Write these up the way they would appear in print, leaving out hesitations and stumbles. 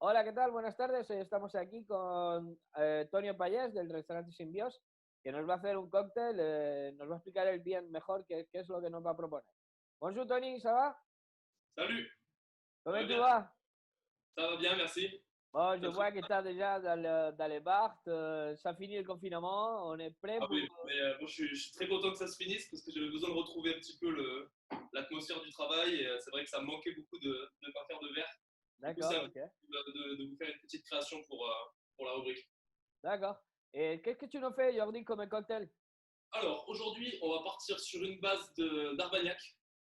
Hola, ¿qué tal? Buenas tardes. Hoy estamos aquí con Tonio Payés del restaurante Simbios, que nos va a hacer un cóctel, nos va a explicar el bien mejor qué es lo que nos va a proponer. Bonjour Tony, ça va? Salut, ça Comment va tu bien? vas? Ça va bien, merci. Bon, je Pas trop. vois que tu es déjà dans les bars, ça finit le confinement, on est prêt Ah pour... oui, mais moi je suis très content que ça se finisse parce que j'avais besoin de retrouver un petit peu l'atmosphère du travail et c'est vrai que ça me manquait beaucoup de ne pas faire de verre. Du coup, c'est D'accord, un peu ok. de vous faire une petite création pour la rubrique. D'accord. Et qu'est-ce que tu nous fais aujourd'hui comme cocktail? Alors, aujourd'hui, on va partir sur une base d'Armagnac.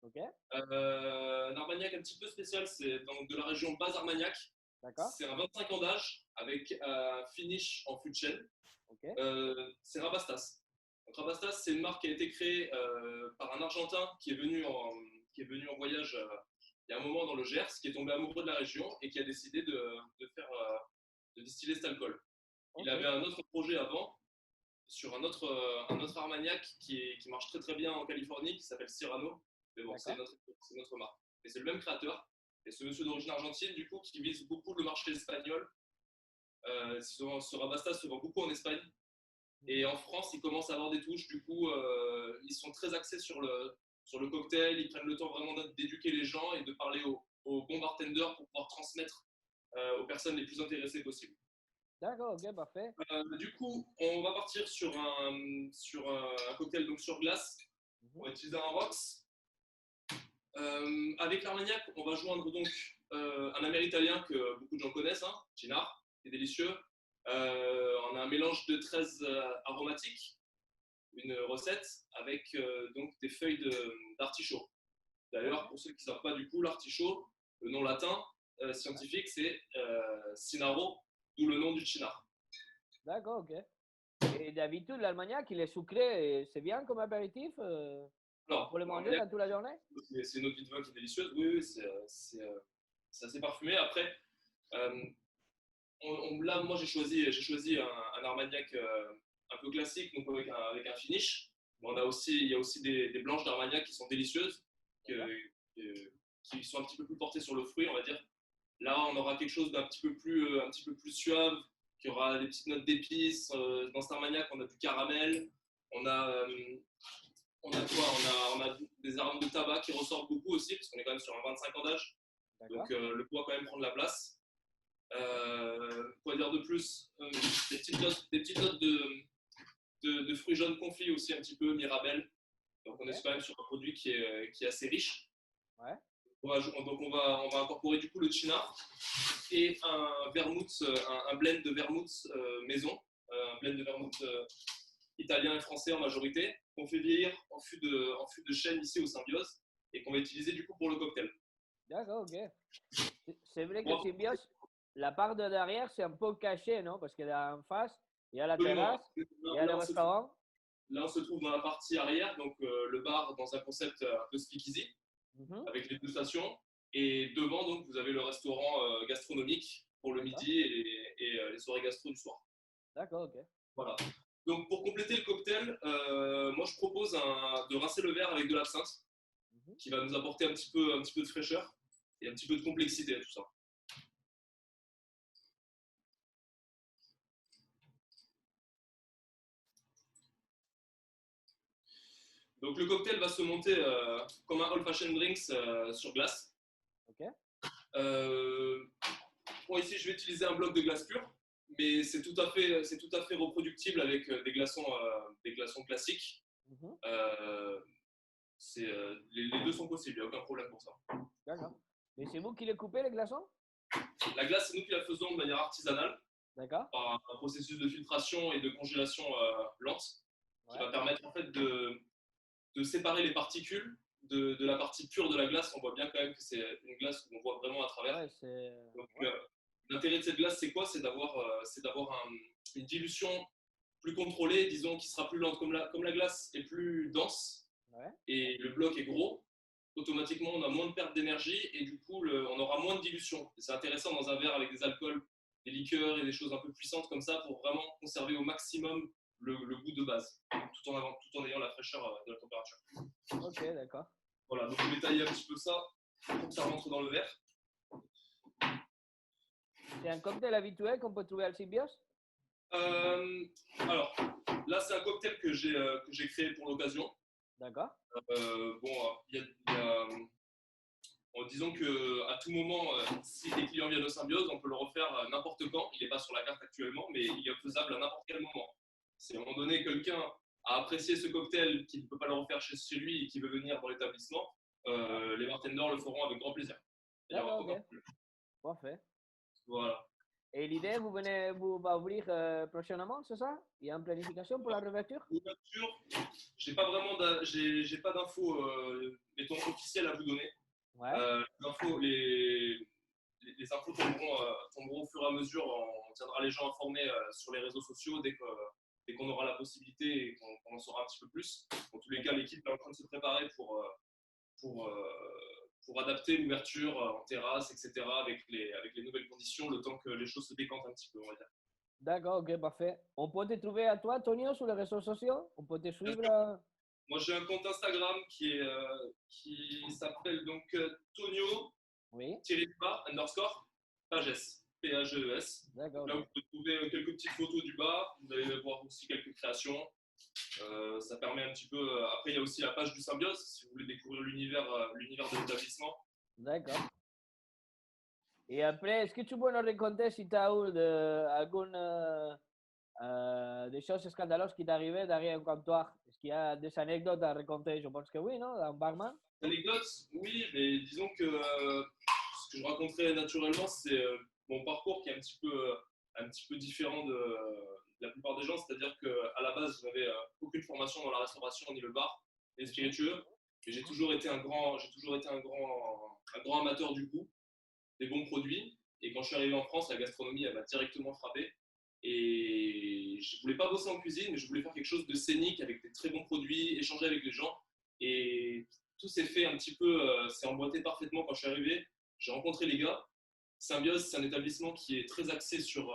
Ok, Un Armagnac un petit peu spécial, c'est donc de la région Bas-Armagnac. d'accord, C'est un 25 ans d'âge avec un finish en fût de chêne. ok, C'est Rabastas. Donc, Rabastas, c'est une marque qui a été créée par un Argentin qui est venu en voyage il y a un moment dans le Gers, qui est tombé amoureux de la région et qui a décidé de distiller cet alcool. Il ok, avait un autre projet avant sur un autre Armagnac qui marche très très bien en Californie, qui s'appelle Cyrano. Mais bon, d'accord, c'est notre marque. Et c'est le même créateur. Et ce monsieur d'origine argentine, du coup, qui vise beaucoup le marché espagnol. Ce Rabastas se vend beaucoup en Espagne. Et en France, ils commencent à avoir des touches. Du coup, ils sont très axés sur le cocktail. Ils prennent le temps vraiment d'éduquer les gens et de parler aux bons bartenders pour pouvoir transmettre aux personnes les plus intéressées possibles. d'accord, ok, parfait. Du coup, on va partir sur un cocktail donc sur glace. Mhm. On va utiliser un rocks. Avec l'Armagnac, on va joindre donc un amér-italien que beaucoup de gens connaissent, hein, Cynar, qui est délicieux. On a un mélange de 13 aromatiques, une recette avec donc des feuilles d'artichaut. Ok, D'ailleurs, pour ceux qui ne savent pas du coup, l'artichaut, le nom latin scientifique, c'est Cinaro, d'où le nom du Cynar. d'accord, ok. Et d'habitude, l'Armagnac, il est sucré, et c'est bien comme apéritif? On Alors, peut le manger l'Armagnac, dans toute la journée? c'est une eau de vin qui est délicieuse. Oui, oui, c'est assez parfumé. Après, euh, là, moi, j'ai choisi un Armagnac un peu classique, donc avec un finish. Mais il y a aussi des blanches d'Armagnac qui sont délicieuses, D'accord. qui sont un petit peu plus portées sur le fruit, on va dire. Là, on aura quelque chose un petit peu plus suave, qui aura des petites notes d'épices. Dans cet Armagnac, on a du caramel, on a, on a quoi on a des arômes de tabac qui ressortent beaucoup aussi, parce qu'on est quand même sur un 25 ans d'âge. D'accord. Donc, le poids quand même prendre la place. Quoi dire de plus des petites notes de fruits jaunes confits aussi, un petit peu Mirabelle. Donc, on Ok. est quand même sur un produit qui est assez riche. Ouais. On va incorporer du coup le China et un vermouth, un blend de vermouth maison, un blend de vermouth italien et français en majorité, qu'on fait vieillir en fût de chêne ici au Symbiose et qu'on va utiliser du coup pour le cocktail. D'accord, ok. C'est vrai que Bon, Symbios, la part de derrière, c'est un peu caché, non? Parce que là en face, il y a la absolument. terrasse, il y a le restaurant. Là, on se trouve dans la partie arrière, donc le bar dans un concept un peu speakeasy, Mhm. avec les deux stations. Et devant, donc, vous avez le restaurant gastronomique pour le D'accord. midi et les soirées gastro du soir. D'accord, ok. Voilà. Donc, pour compléter le cocktail, moi, je propose de rincer le verre avec de l'absinthe, Mhm. qui va nous apporter un petit peu de fraîcheur et un petit peu de complexité à tout ça. Donc, le cocktail va se monter comme un old fashioned drinks sur glace. Ok. Euh, Bon, ici, je vais utiliser un bloc de glace pure, mais c'est tout à fait reproductible avec des glaçons classiques. Mhm. Euh, les deux sont possibles, il n'y a aucun problème pour ça. D'accord. Mais c'est vous qui les coupez, les glaçons? La glace, c'est nous qui la faisons de manière artisanale, D'accord. par un processus de filtration et de congélation lente, qui Ouais. va permettre en fait de séparer les particules de la partie pure de la glace. On voit bien quand même que c'est une glace qu'on voit vraiment à travers. Ouais, c'est. Donc, Ouais. l'intérêt de cette glace, c'est quoi? C'est d'avoir une dilution plus contrôlée, disons, qui sera plus lente. Comme la glace est plus dense Ouais. et le bloc est gros, automatiquement, on a moins de perte d'énergie et du coup, on aura moins de dilution. C'est intéressant dans un verre avec des alcools, des liqueurs et des choses un peu puissantes comme ça pour vraiment conserver au maximum le goût de base, tout en ayant la fraîcheur de la température. Ok, d'accord. Voilà, donc je vais tailler un petit peu ça pour que ça rentre dans le verre. C'est un cocktail habituel qu'on peut trouver al Symbiose? Alors, là, c'est un cocktail que j'ai créé pour l'occasion. D'accord. Bon, disons qu'à tout moment, si les clients viennent au Symbiose, on peut le refaire n'importe quand. Il n'est pas sur la carte actuellement, mais il est faisable à n'importe quel moment. Si à un moment donné, quelqu'un a apprécié ce cocktail, qui ne peut pas le refaire chez lui et qui veut venir dans l'établissement, les bartenders le feront avec grand plaisir. D'accord, ok. Parfait. Voilà. Et l'idée, vous va ouvrir prochainement, c'est ça? Il y a une planification pour la réouverture? L'ouverture, j'ai pas d'infos, mettons, officielles à vous donner. Ouais. Les infos tomberont au fur et à mesure. On tiendra les gens informés sur les réseaux sociaux dès qu'on aura la possibilité et qu'on en saura un petit peu plus. En tous les cas, l'équipe est en train de se préparer pour adapter l'ouverture en terrasse, etc., avec les nouvelles conditions, le temps que les choses se décantent un petit peu, on va dire. D'accord, ok, parfait. On peut te trouver à toi, Tonio, sur les réseaux sociaux? On peut te suivre? Moi, j'ai un compte Instagram qui s'appelle donc Tonio Oui. _, Pages, P-A-G-E-S. D'accord. Là, vous pouvez trouver quelques petites photos du bar. Vous allez voir aussi quelques créations. Ça permet un petit peu. Après, il y a aussi la page du Symbiose, si vous voulez découvrir l'univers de l'établissement. D'accord. Et après, est-ce que tu peux nous raconter si tu as eu alguna des choses scandaleuses qui t'arrivaient derrière un comptoir? Est-ce qu'il y a des anecdotes à raconter? Je pense que oui, non? Un barman? Anecdotes, oui, mais disons que ce que je raconterai naturellement, c'est mon parcours qui est un petit peu différent de la plupart des gens. C'est-à-dire qu'à la base, je n'avais aucune formation dans la restauration ni le bar, ni les spiritueux. Et j'ai toujours été un grand amateur du goût, des bons produits. Et quand je suis arrivé en France, la gastronomie, elle m'a directement frappé. Et je ne voulais pas bosser en cuisine, mais je voulais faire quelque chose de scénique avec des très bons produits, échanger avec les gens. Et tout s'est fait un petit peu, c'est emboîté parfaitement quand je suis arrivé. J'ai rencontré les gars. Symbiose, c'est un établissement qui est très axé sur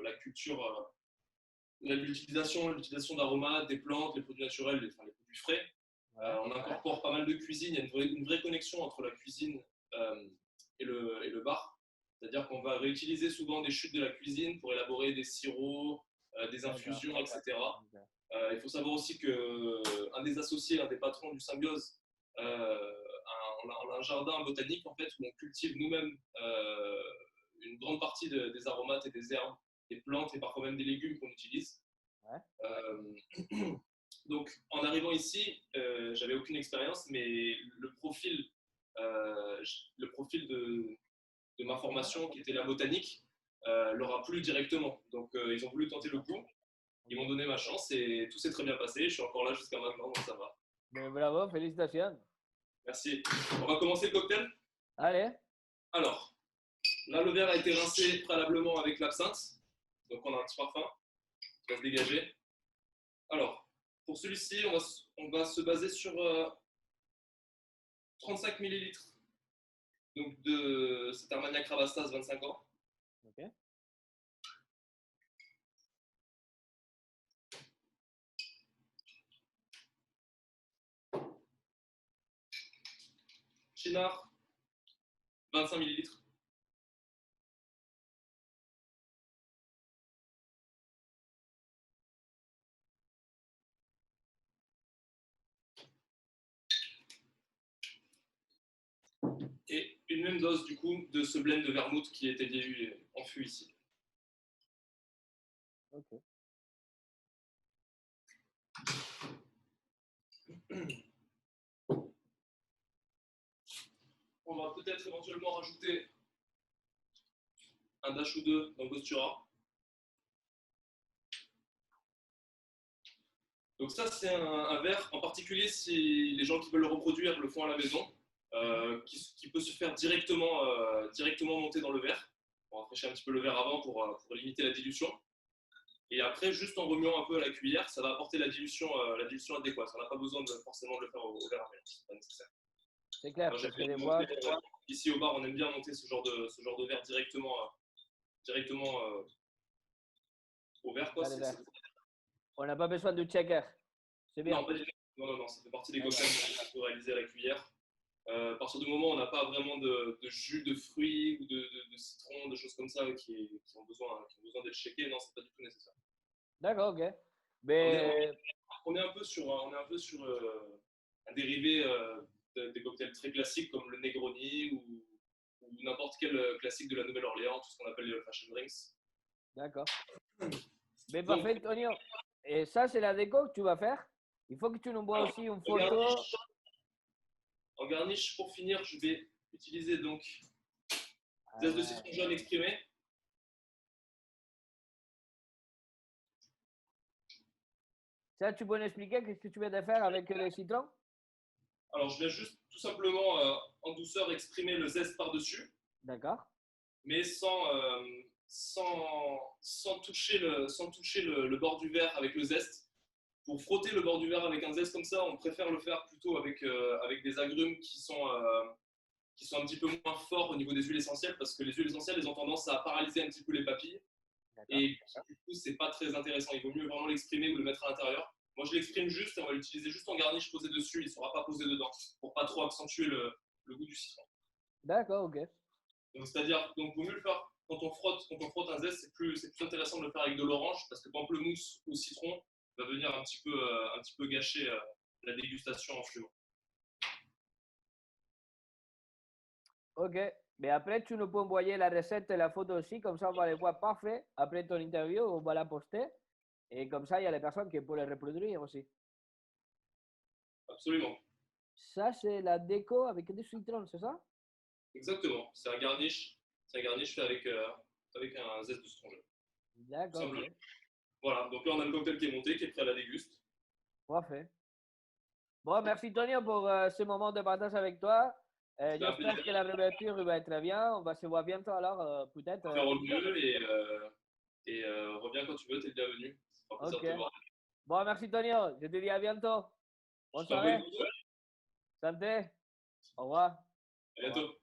la culture, l'utilisation d'aromates, des plantes, les produits naturels, les produits frais. On incorpore pas mal de cuisine. Il y a une vraie connexion entre la cuisine et le bar. C'est-à-dire qu'on va réutiliser souvent des chutes de la cuisine pour élaborer des sirops, des infusions, etc. Il faut savoir aussi qu'un des associés, un des patrons du Symbiose, on a un jardin botanique en fait, où on cultive nous-mêmes une grande partie des aromates et des herbes, des plantes et parfois même des légumes qu'on utilise. Donc en arrivant ici, j'avais aucune expérience, mais le profil de ma formation, qui était la botanique, leur a plu directement. Donc ils ont voulu tenter le coup. Ils m'ont donné ma chance et tout s'est très bien passé. Je suis encore là jusqu'à maintenant, donc ça va. Mais bravo, félicitations. Merci. On va commencer le cocktail? Allez. Alors, là, le verre a été rincé préalablement avec l'absinthe. Donc, on a un petit parfum qui va se dégager. Alors, pour celui-ci, on va se baser sur 35 ml. Donc, c'est Armagnac Ravastas 25 ans. Ok. Cynar, 25 ml. Et une même dose du coup de ce blend de vermouth qui était dilué en fût ici. Ok. On va peut-être éventuellement rajouter un dash ou deux d'angostura. Donc ça, c'est un verre en particulier si les gens qui veulent le reproduire le font à la maison, qui peut se faire directement monter dans le verre. On va rafraîchir un petit peu le verre avant pour limiter la dilution. Et après, juste en remuant un peu à la cuillère, ça va apporter la dilution adéquate. On n'a pas besoin forcément de le faire au verre à mélange, c'est pas nécessaire. C'est clair. Moi, ici au bar, on aime bien monter ce genre de verre directement au verre. Quoi. On n'a pas besoin de checker. C'est bien. Non, pas du tout. Non, ça fait partie des cocktails qu'on peut réaliser à la cuillère. À partir du moment où on n'a pas vraiment de jus de fruits ou de citron, de choses comme ça qui ont besoin d'être shakés, non, c'est pas du tout nécessaire. D'accord, ok. On est, Mais on est un peu sur un dérivé des cocktails très classiques comme le Negroni ou n'importe quel classique de la Nouvelle-Orléans, tout ce qu'on appelle les old fashion drinks. d'accord. Mais Donc, parfait, Tonio. Et ça, c'est la déco que tu vas faire. Il faut que tu nous vois alors, aussi une en photo. garniche, pour finir, je vais utiliser donc Ah zeste de ouais. citron jaune exprimé. Ça, tu peux nous expliquer qu'est-ce que tu viens de faire avec le citron? Alors, je viens juste tout simplement en douceur exprimer le zeste par-dessus, D'accord. mais sans toucher le bord du verre avec le zeste. Pour frotter le bord du verre avec un zeste comme ça, on préfère le faire plutôt avec des agrumes qui sont un petit peu moins forts au niveau des huiles essentielles, parce que les huiles essentielles, elles ont tendance à paralyser un petit peu les papilles. D'accord. Et du coup, c'est pas très intéressant. Il vaut mieux vraiment l'exprimer ou le mettre à l'intérieur. Moi, je l'exprime juste et on va l'utiliser juste en garniche posé dessus. Il ne sera pas posé dedans pour pas trop accentuer le goût du citron. D'accord, ok. Donc, c'est-à-dire, donc, vaut mieux le faire quand on frotte un zeste. C'est plus intéressant de le faire avec de l'orange parce que pamplemousse ou citron va venir un petit peu gâcher la dégustation en fumant. Ok. Mais après, tu nous peux envoyer la recette et la photo aussi. Comme ça, on va les voir parfait. Après ton interview, on va la poster. Et comme ça, il y a les personnes qui peuvent les reproduire aussi. Absolument. Ça, c'est la déco avec du citron, c'est ça? Exactement. C'est un garnish. C'est un garnish fait avec un zeste de citron jaune. D'accord, ok. Voilà. Donc là, on a le cocktail qui est monté, qui est prêt à la déguste. Parfait. Bon, merci Tonio pour ce moment de partage avec toi. C'était un J'espère plaisir que la réouverture va être bien. On va se voir bientôt alors, peut-être. de faire au mieux et reviens quand tu veux, t'es le bienvenu. Ça fera plaisir Ok. de te voir. Bon, merci Tonio. Je te dis à bientôt. Bonne Je t'en prie. soirée. Santé. Au revoir. À Au revoir. bientôt.